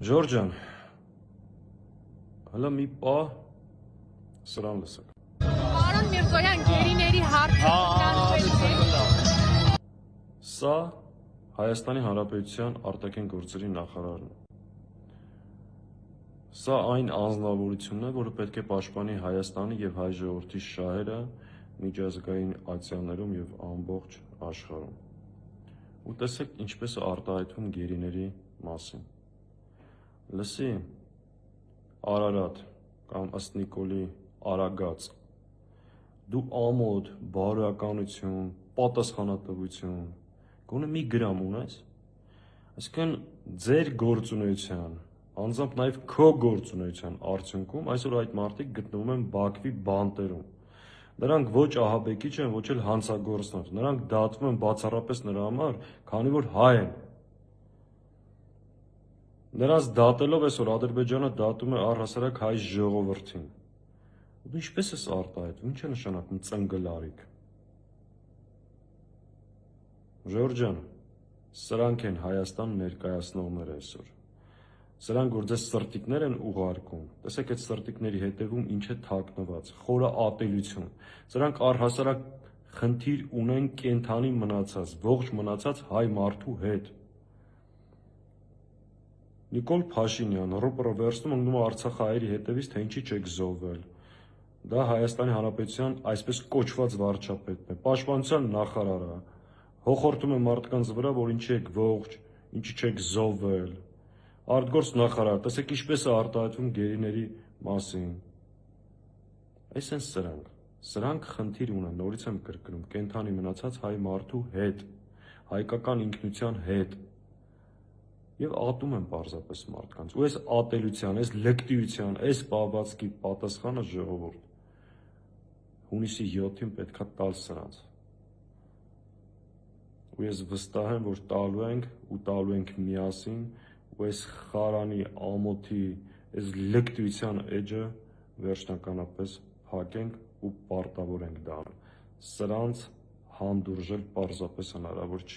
Ժորժ ջան, հələ մի պահ սրան լսեք։ Պարոն Միրզոյան, գերիների հարցը Սա Հայաստանի Հանրապետության արտաքին գործերի նախարարն է։ Սա այն անձնավորությունն է, որը պետք է պաշտպանի Հայաստանի եւ հայ ժողովրդի շահերը միջազգային ակցիաներում եւ ամբողջ աշխարհում։ Ու տեսեք ինչպես է արտահայտվում գերիների մասին։ Լսի, Արարատ կամ ըստ Նիկոլի Արագած, դու ամոթ, բարոյականություն, պատասխանատվություն, գոնե մի գրամ ունես, այսինքն ձեր գործունեության, անձամբ նաև քո գործունեության արդյունքում այսօր այդ մարդիկ գտնվում են Բաքվի բանտերում։ Նրանք ոչ ահաբեկիչ են, ոչ էլ հանցագործներ, նրանք դատվում են բացառապես նրա համար, քանի որ հայ են։ Նրանց դատելով այսօր Ադրբեջանը դատում է առհասարակ հայ ժողովրդին։ Դու ինչպես ես արտահայտվում, ինչ է նշանակում ծնգլարիք։ Ժորժ ջան, սրանք են Հայաստան ներկայացնողները այսօր։ Սրանք որ ձեզ սրտիկներ են ուղարկում, տեսեք այդ սրտիկների հետևում ինչ է թաքնված, խորը ատելություն։ Սրանք առհասարակ խնդիր ունեն կենթանի մնացած, ողջ մնացած հայ մարդու հետ։ Նիկոլ Փաշինյան, ռուպորը վերցնում ընկնում Արցախահայերի հետևից, թե ինչի չեք զոհվել։ Դա Հայաստանի Հանրապետության այսպես կոչված վարչապետն է, պաշտպանության նախարարը, հոխորտում է մարդկանց վրա, որ ինչի եք ողջ, ինչի չեք զոհվել։ Արտգործ նախարար, տեսեք ինչպես է արտահայտվում գերիների մասին։ Այս են սրանք խնդիր ունեն, նորից եմ կրկնում, կենթանի մնացած հայ մարդու հետ, հայկական ինքնության հետ։ Եվ ատում են պարզապես մարդկանց։ Ու այս ատելության, այս լկտիության, այս պահվածքի պատասխանը ժողովուրդ հունիսի 7-ին պետքա տալ սրանց։ Ու ես վստահ եմ, որ տալու ենք միասին, ու այս խարանի ամոթի, այս լկտիության էջը վերջնականապես փակենք ու պարտավոր ենք դա։ Սրանց հանդուրժել պարզապես հնարավոր չի։